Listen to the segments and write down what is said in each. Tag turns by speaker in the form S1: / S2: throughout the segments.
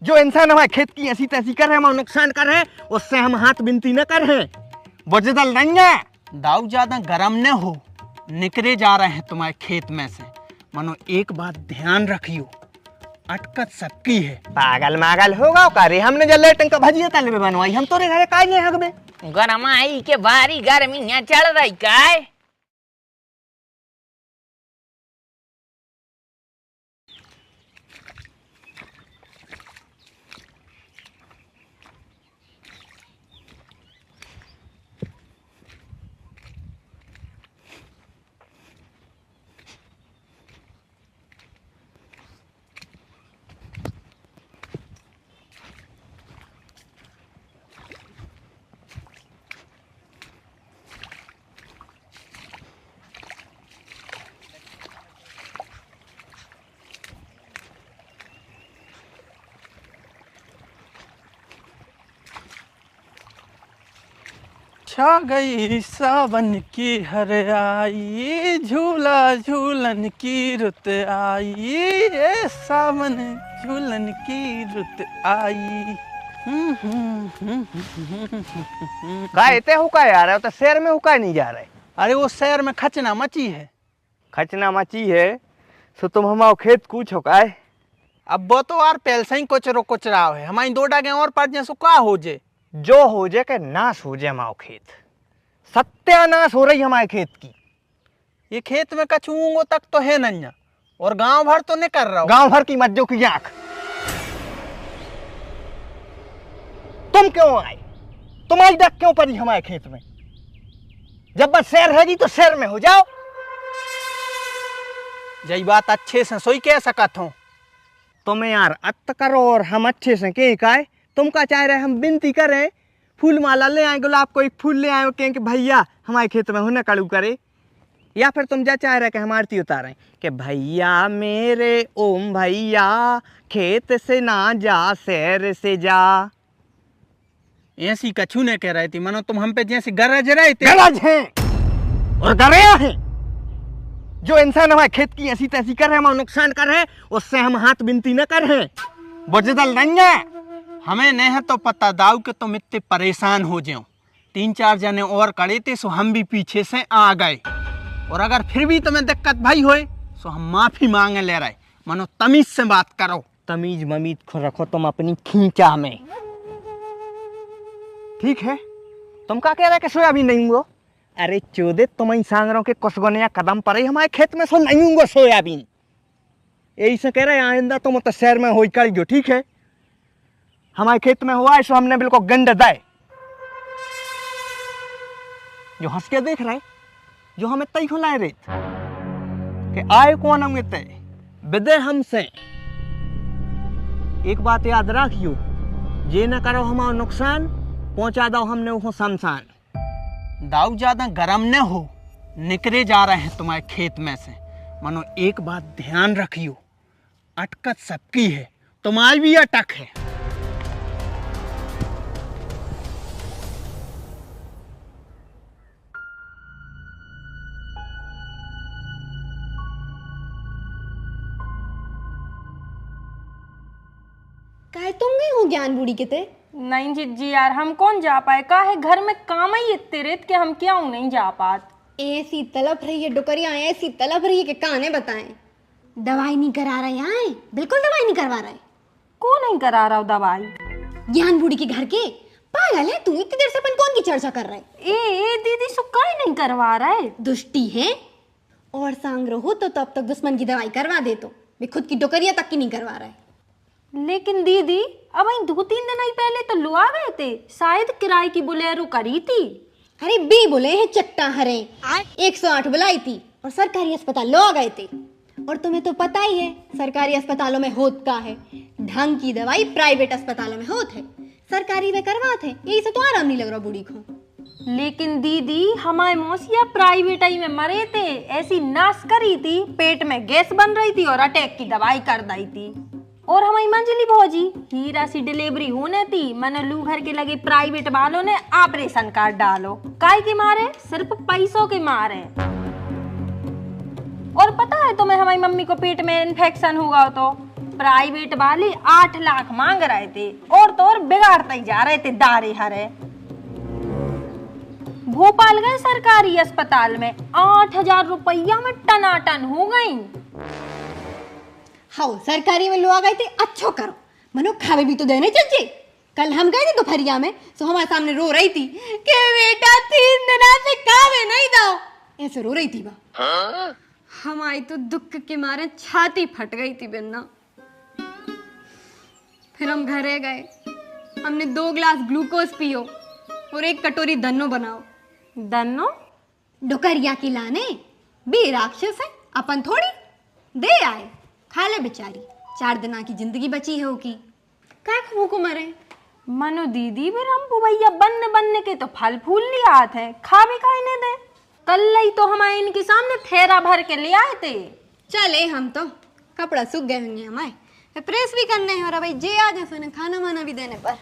S1: जो इंसान हमारे खेत की ऐसी तैसी कर रहे, हमारा नुकसान कर रहे, उससे हम हाथ बिनती न कर रहे। बजदल नहीं है।
S2: दाऊ ज्यादा गरम न हो, निकले जा रहे हैं तुम्हारे खेत में से। मनो एक बात ध्यान रखियो, अटकत सबकी है।
S1: पागल मागल होगा का रे, हमने जल्ले टंका भजिया तले में बनवाई, हम तोरे घरे काहे नहीं हक में।
S3: गरमाई के बारी गर्मी चढ़ रही काय।
S2: छा गई सावन की हरियाई, झूला झूलन की रुत आई, ये सावन झूलन की रुत आई।
S1: कहते हुका यार है, तो शहर में हुका नहीं जा रहे।
S2: अरे वो शहर में खचना मची है।
S1: खचना मची है सो तुम हमारे खेत कुछ हो का है।
S2: अब वो तो यार पहले से ही कुछ रहा है, हमारी दो डागे और पड़ जाए सो का हो जे।
S1: जो हो जाए के नाश हो जाए हमारा खेत, सत्यानाश हो रही हमारे खेत की।
S2: ये खेत में कछुओं तक तो है नहीं, और गांव भर तो नहीं कर रहा हूं।
S1: गांव भर की मज्जों की आंख। तुम क्यों आए, तुम्हारी डक क्यों पड़ी हमारे खेत में। जब बस शहर रहेगी तो शहर में हो जाओ।
S2: यही बात अच्छे से सोई कह सकत हूँ।
S1: तुम्हें यार अत करो और हम अच्छे से कहें काय। तुम का चाह रहे हम विनती करें, फूल माला ले आए, गुलाब को एक फूल ले आए, कहें कि भैया हमारे खेत में होने कड़ू करे। या फिर तुम जा चाह रहे कि हम आरती उतारें कि भैया मेरे ओम भैया खेत से ना जा शहर से जा।
S2: ऐसी कछू ने कह रही थी, मनो तुम हम पे जैसे गरज रहे थे।
S1: गरज हैं और गरया हैं। जो इंसान हमारे खेत की ऐसी तैसी कर रहे, हमारा नुकसान कर रहे, उससे हम हाथ बिनती न कर रहे। बजदल नहीं है।
S2: हमें नहीं है तो पता दाऊ के तुम इतने परेशान हो जाओ। 3-4 जने और कड़े थे सो हम भी पीछे से आ गए, और अगर फिर भी तुम्हें दिक्कत भाई होए सो हम माफी मांगे ले रहे। मनो तमीज से बात करो।
S1: तमीज ममीज को रखो तुम अपनी खींचा में, ठीक है। तुम क्या कह रहे कि सोयाबीन नहीं हुआ। अरे चौदह तुम्हें सांगरों के कुसगोनिया कदम पर ही हमारे खेत में सो नहीं होंगे सोयाबीन। यही से कह रहे आइंदा तुम तो शहर में हो कर जो, ठीक है। हमारे खेत में हुआ है सो हमने बिल्कुल गंड दाए। जो हंस के देख रहे, जो हमें तय खुलाए रहे कि आए कौन हम तय विदे हमसे। एक बात याद रखियो, जे न करो हमारा नुकसान, पहुंचा दो हमने वो शमशान।
S2: दाऊ ज्यादा गरम न हो, निकले जा रहे हैं तुम्हारे खेत में से। मनो एक बात ध्यान रखियो, अटकत सबकी है, तुम्हारी भी अटक है।
S4: काहे तुम गई हो ज्ञान बूढ़ी के ते?
S5: नहीं जीजी यार, हम कौन जा पाए, का है घर में काम ही इतने रेत के हम क्यों नहीं जा पात।
S4: ऐसी तलप रही है डुकरिया, ऐसी तलप रही है कि काने बताएं। दवाई नहीं करा रहे हैं, बिल्कुल दवाई नहीं करवा रहे।
S5: कौन नहीं करा रहा दवाई?
S4: ज्ञान बूढ़ी के घर के। पागल है तू, इतनी देर से अपन कौन की चर्चा कर रहे?
S5: ए दीदी सो काहे नहीं करवा रहा है?
S4: दुष्टी है। और सांग रहो तो अब तक दुश्मन की दवाई करवा दे, तो वे खुद की डुकरिया तक की नहीं करवा रहे।
S5: लेकिन दीदी अब 2-3 दिन ही पहले तो लुआ गए थे, शायद किराए की बुलेरो करी थी।
S4: अरे बी बोले हैं चट्टा हरे, 108 बुलाई थी और सरकारी अस्पताल लो गए थे। और तुम्हें तो पता ही है सरकारी अस्पतालों में होत का है, ढंग की दवाई प्राइवेट अस्पतालों में होत है, सरकारी में करवाते हैं। यही से तो आराम नहीं लग रहा बूढ़ी को।
S5: लेकिन दीदी हमारे मौसिया प्राइवेट ही में मरे थे, ऐसी नाश करी थी, पेट में गैस बन रही थी और अटैक की दवाई कर दी थी। और हमारी मंजली भौजी हीरा सी डिलीवरी होने थी, मैंने लू घर के लगे प्राइवेट वालों ने ऑपरेशन कार्ड डालो, काय के मारे, सिर्फ पैसों के मारे। और पता है तुम्हें हमारी मम्मी को पेट में इन्फेक्शन होगा तो प्राइवेट वाले 8 लाख मांग रहे थे और तो और बिगाड़ते ही जा रहे थे दारे हरे। भोपाल गए सरकारी अस्पताल में 8,000 रुपया में टनाटन हो गई।
S4: हाँ सरकारी में लोग गए थे, अच्छो करो मनो खावे भी तो देने चाहिए। कल हम गए थे दोपहरिया में तो हमारे सामने रो रही थी कि बेटा 3 दिन से खावे नहीं दो, ऐसे रो रही थी वह। हमारी तो दुख के मारे छाती फट गई थी बिन्ना। फिर हम घरे गए, हमने 2 गिलास ग्लूकोज पियो और 1 कटोरी दन्नो बनाओ।
S5: दन्नो
S4: डुकरिया की लाने बे राक्षस है, अपन थोड़ी दे आए, खा ले बेचारी, 4 दिन की जिंदगी बची है उसकी, क्या खूब को मरे।
S5: मनु दीदी भी रंपू भैया बनने बनने के तो फल फूल लिए आते हैं, खा भी खाने दे। कल ही तो हमारे इनके सामने थैला भर के ले आए थे।
S4: चले हम तो कपड़ा सूख गए होंगे हमारे, प्रेस भी करने हैं और भाई जे आ जाए सोने खाना वाना भी देने पर।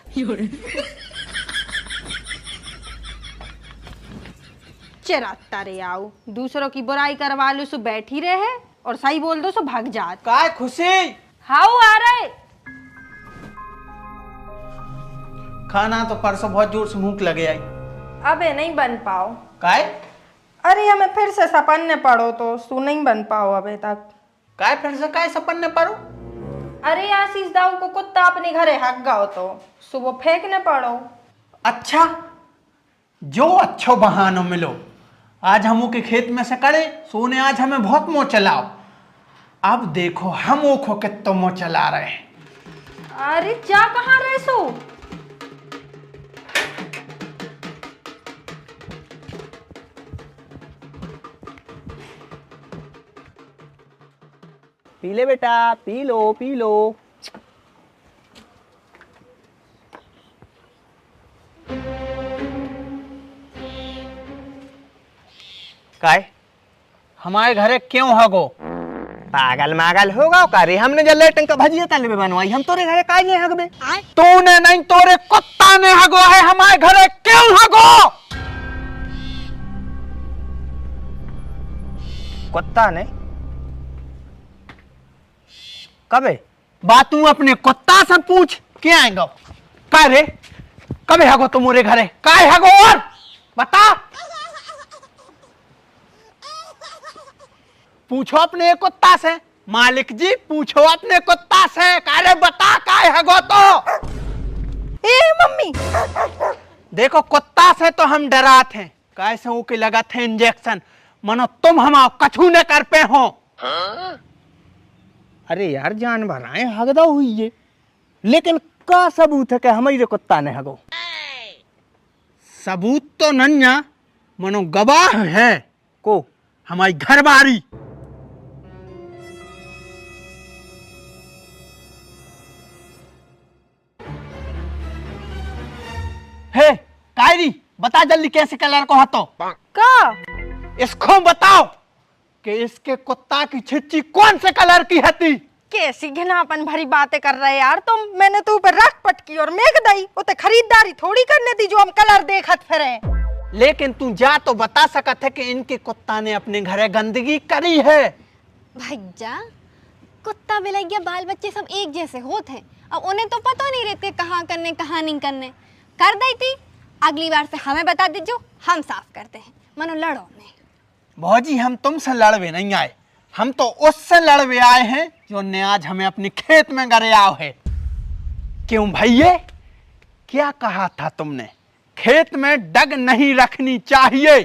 S5: चिराता रे आओ, दूसरों की बुराई करवा लो सो बैठी रहे और सही बोल दो सो भाग जात।
S2: काय खुशी
S5: हाउ आ रहे।
S2: खाना तो परसों बहुत जोर से भूख लगे आई।
S5: अबे नहीं बन पाओ।
S2: काय
S5: अरे हमें फिर से सपन्ने पड़ो तो सू नहीं बन पाओ अबे तक।
S2: काय फिर से काय सपन्ने पड़ो।
S5: अरे आशीष दाऊ को कुत्ता अपने घरे हक गाओ तो सुबह फेंकने पड़ो।
S2: अच्छा जो अच्छो बहानो मिलो, आज हम के खेत में से करे सोने, आज हमें बहुत मोह चलाओ। अब देखो हम ओखो कितो मोह चला रहे हैं।
S5: अरे जा कहाँ रहे सो।
S1: पी ले बेटा, पी लो पी लो। काय
S2: हमारे घरे क्यों हगो।
S1: पागल मागल होगा का रे, हमने जल्ले टंका भजिया तले में बनवाई, हम तोरे घरे काय नहीं हगबे।
S2: तूने नहीं, तोरे कुत्ता ने हगो है। हमारे घरे क्यों हगो।
S1: कुत्ता ने कबे
S2: बात तू अपने कुत्ता से पूछ क्या आएगा। का रे कबे हगो तुम मोरे घरे, काय हगो और बता। पूछो अपने कुत्ता से, मालिक जी पूछो अपने कुत्ता से, कारे बता काय हगो तो।
S5: ए मम्मी
S2: देखो कुत्ता से तो हम डराते हैं, कैसे हो के लगा थे इंजेक्शन, मनो तुम हम कछू न कर पे हो।
S1: अरे यार जानवर आए हगदा हुई है, लेकिन का सबूत है कि हमारे कुत्ता ने हगो।
S2: सबूत तो नन्या, मनो गवाह है
S1: को
S2: हमारी घर बारी। हे कायरी बता जल्दी कैसे कलर को हतो
S5: का।
S2: इसको बताओ कि इसके कुत्ता की छिच्ची कौन से कलर की हती।
S5: कैसी घिनापन भरी बातें कर रहे यार तुम। मैंने तो ऊपर रख पटकी और मेघ दई, उते खरीदारी थोड़ी करने दी जो हम कलर देखत फिरे।
S2: लेकिन तू जा तो बता सकत है कि इनके कुत्ता ने अपने घरे गंदगी करी है।
S4: भैया कुत्ता बिलैया बाल बच्चे सब एक जैसे होते हैं, अब उन्हें तो पता नहीं रहते कहाँ करने कहाँ नहीं करने। कर दी थी, अगली बार से हमें बता दीजिए, हम साफ करते हैं। मनो लड़ो नहीं।
S2: भौजी हम तुमसे लड़वे नहीं आए, हम तो उससे लड़वे आए हैं जो ने आज हमें अपने खेत में गरे आओ है। क्यों भैया क्या कहा था तुमने, खेत में डग नहीं रखनी चाहिए।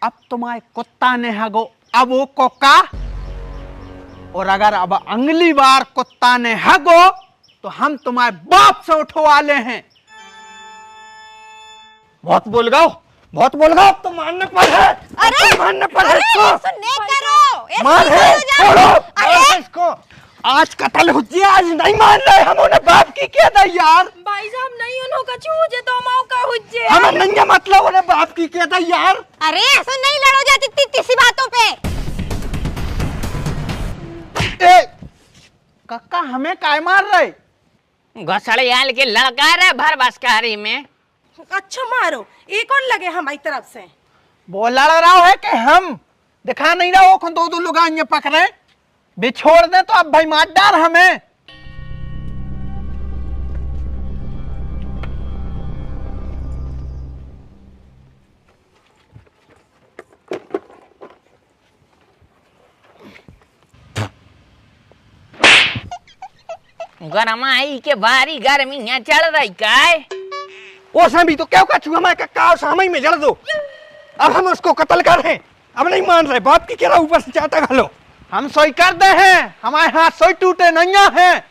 S2: अब तुम्हारे कुत्ता ने हगो अब वो कोका, और अगर अब अगली बार कुत्ता ने हगो तो हम तुम्हारे बाप से उठवा ले हैं। बहुत बोल गओ, बहुत बोल गओ, तो मानने पर है।
S4: अरे
S2: मानने पर है इसको।
S4: नहीं करो,
S2: मार है, छोड़ो इसको। आज कत्ल हो गया, आज नहीं मान रहे हम उन्हें बाप की क्या था यार।
S5: भाई साहब नहीं उन्हों का छूजे तो माओ का हुज्जे।
S2: हम नहीं मतलब उन्हें बाप की क्या था यार।
S4: अरे ऐसा नहीं लड़ो जाती इतनी सी बातों पे।
S2: कक्का हमें काय मार रहे।
S3: घसड़ियाल के लड़का रे भर बसकारी में।
S5: अच्छा मारो, एक और लगे हमारी तरफ से।
S2: वो लड़ रहा है कि हम दिखा नहीं रहा, वो दो लोग आएंगे पकड़े। बे छोड़ दे तो अब भाई मार डाल हमें।
S3: गरमाई के बारी गर्मियां चढ़ रही काय।
S1: ओ भी तो क्या कछुआ मैं कक्का सामई में जड़ दो। अब हम उसको कत्ल कर रहे हैं, अब नहीं मान रहे, बाप की कह ऊपर से चाटा घालो।
S2: हम सोई कर दे हैं, हमारे हाथ सोई टूटे नहीं हैं।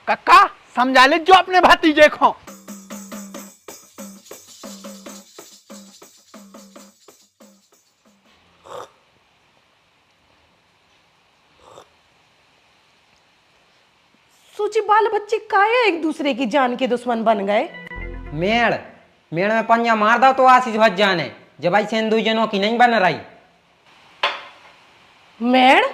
S2: कक्का समझा ले जो अपने भतीजे को।
S6: सोची बाल बच्चे काहे एक दूसरे की जान के दुश्मन बन गए।
S7: मेड़ मेड़ में पंजा मार दो तो आशीष भज जाने, जब आई सेंदू जनों की नहीं बन रही।
S6: मेड़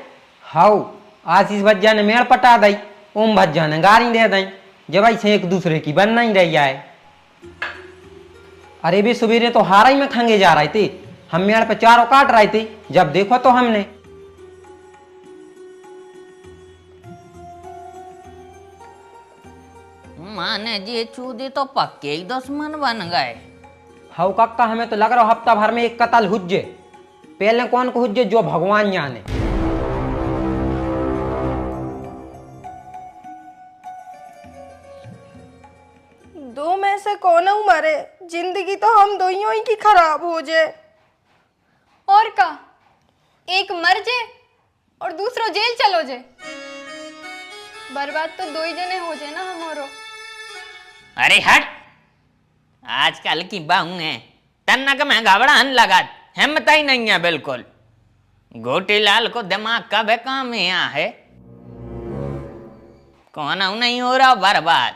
S7: हाउ आशीष भज जाने मेड़ पटा दई, ओम भज जाने गारी दे दई, जब आई से एक दूसरे की बन नहीं रही है। अरे भी सवेरे तो हारा ही में खंगे जा रहे थे, हम मेड़ पे चारों काट रहे थे, जब देखो तो हमने
S3: माने जी चूदी तो पक्के ही दुश्मन बन गए।
S7: हाउ कक्का हमें तो लग रहा हफ्ता भर में एक कत्ल हुज्जे, पहले कौन को हुज्जे जो भगवान जाने।
S5: दो में से कौन मरे, जिंदगी तो हम दोनों ही की खराब हो जाए।
S4: और का एक मर जे और दूसरो जेल चलो जे, बर्बाद तो दो ही जने हो जाए ना हमारो।
S3: अरे हट, आजकल की बहू है तन्नक में घबराने लगा, हिम्मत ही नहीं है बिल्कुल। गोटीलाल को दिमाग का भी काम यहाँ है, कौन नहीं हो रहा बर्बाद।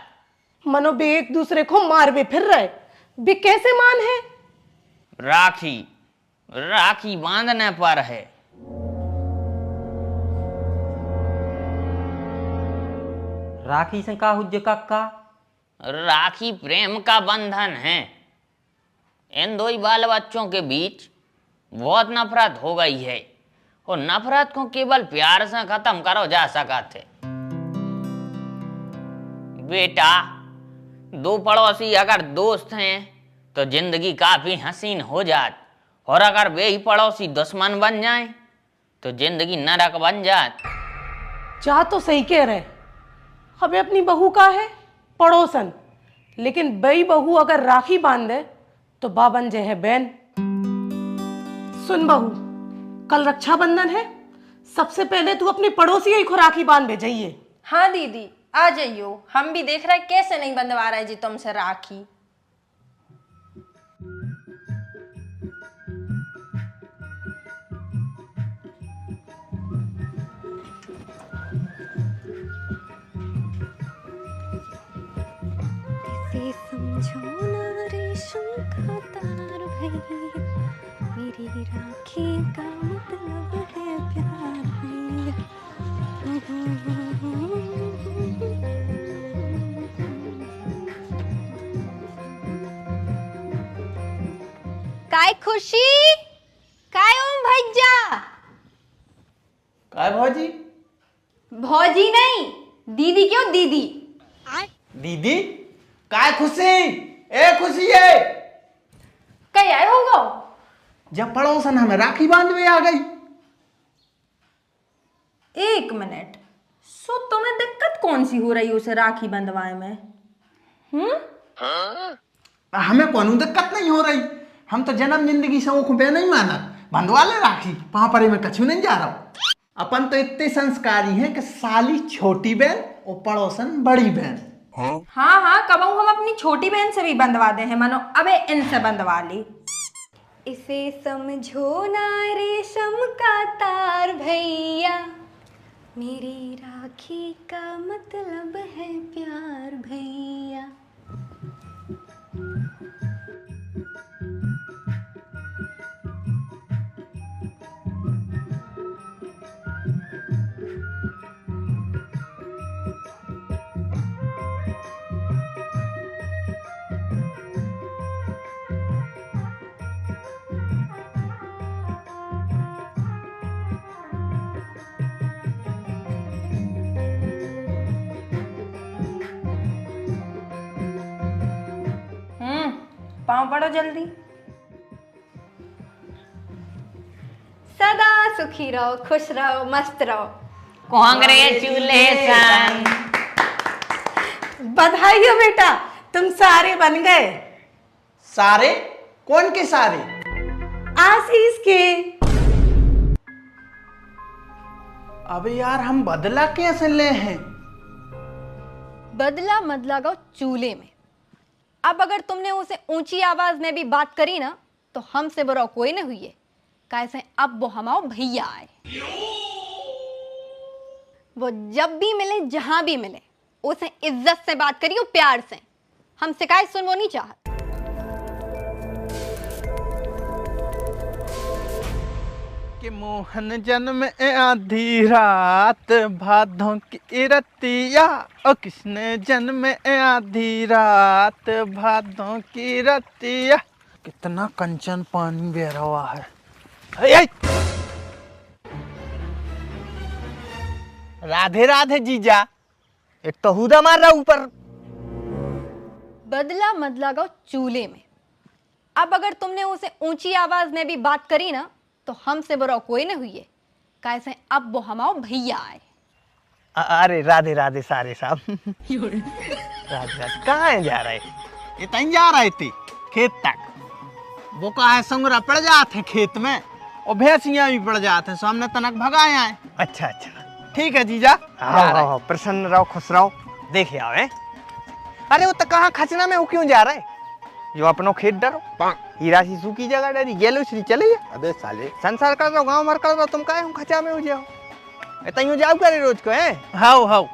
S6: मनो बे एक दूसरे को मार भी फिर रहे, बे कैसे मान है।
S3: राखी राखी बांधने पर है।
S7: राखी से का हुज्जे कक्का।
S3: राखी प्रेम का बंधन है। इन दो ही बाल बच्चों के बीच बहुत नफरत हो गई है, और नफरत को केवल प्यार से खत्म करो जा सका थे। बेटा, दो पड़ोसी अगर दोस्त हैं तो जिंदगी काफी हसीन हो जात, और अगर वे ही पड़ोसी दुश्मन बन जाएं तो जिंदगी नरक बन जात।
S6: चाह तो सही कह रहे, हमें अपनी बहू का है पड़ोसन, लेकिन बई बहू अगर राखी बांधे तो बा बन जे है बहन। सुन बहू, कल रक्षाबंधन है, सबसे पहले तू अपनी पड़ोसी ही को राखी बांध भेजिए।
S5: हाँ दीदी आ जाइयो, हम भी देख रहे कैसे नहीं बंधवा रहे जी तुमसे राखी।
S4: समझो ना रेशम का तार भैया, मेरी राखी का मतलब है प्यार भैया। काय खुशी, काय ओम भैया।
S2: काय भौजी?
S4: भौजी नहीं, दीदी क्यों दीदी।
S2: दीदी काय खुशी, ए खुशी है।
S4: कहीं आए होगा।
S2: जब पड़ोसन हमें राखी बांधवे आ गई।
S5: एक मिनट, सो तुम्हें दिक्कत कौन सी हो रही उसे राखी बंधवाए में?
S2: हमें कौन दिक्कत नहीं हो रही, हम तो जन्म जिंदगी से ऊख बे नहीं माना, बंधवा ले राखी, वहां पर मैं कछु नहीं जा रहा हूं। अपन तो इतने संस्कारी हैं कि साली छोटी बहन और पड़ोसन बड़ी बहन।
S5: हाँ हाँ, कबहू हम अपनी छोटी बहन से भी बंधवा दे हैं, मानो अबे इनसे बंधवा ली।
S4: इसे समझो ना रेशम का तार भैया, मेरी राखी का मतलब है प्यार भैया।
S5: पाँव पड़ो जल्दी।
S4: सदा सुखी रहो, खुश रहो, मस्त रहो।
S3: कांग्रेचुलेशन।
S6: बधाई हो बेटा, तुम सारे बन गए।
S2: सारे? कौन के सारे?
S6: आशीष के।
S2: अबे यार हम बदला कैसे ले हैं?
S4: बदला मत लगाओ चूल्हे में। अब अगर तुमने उसे ऊंची आवाज में भी बात करी ना तो हमसे बुरा कोई न हुई है। कैसे अब वो हमाओ भैया आए, वो जब भी मिले जहां भी मिले उसे इज्जत से बात करियो, प्यार से। हम शिकायत सुनवो नहीं चाहत।
S2: कि मोहन जन्म आधी रात भादों की रतिया, ओ किसने जन्म आधी रात भादों की रतिया। कितना कंचन पानी बह रहा है। ऐ! राधे राधे जीजा।
S1: एक तो हुदा मार रहा ऊपर।
S4: बदला मत लगाओ चूल्हे में। अब अगर तुमने उसे ऊंची आवाज में भी बात करी ना तो हमसे बुरा कोई न हुई है। कैसे अब वो हमाओ भैया आए।
S1: अरे राधे राधे सारे साहब। राधे राधे कहाँ जा रहे?
S2: इतनी जा रहे थे खेत तक। वो का है संगरा पड़ जाते खेत में और भैंसियां भी पड़ जाते हैं, सामने तनक भगाए आए।
S1: अच्छा अच्छा,
S2: ठीक है जीजा।
S1: हाँ, प्रसन्न रहो, खुश रहो। देखे आओ है। अरे वो तो कहाँ खचना में वो क्यों जा रहा है? जो अपनो खेत डरो, हीरा सी सूखी जगह डरी गेलो श्री चले। अबे साले संसार कर दो, गांव मर कर दो, तुम काहे खचा में हो जाओ? इतना यूं जाओ करे रोज को है।
S2: How how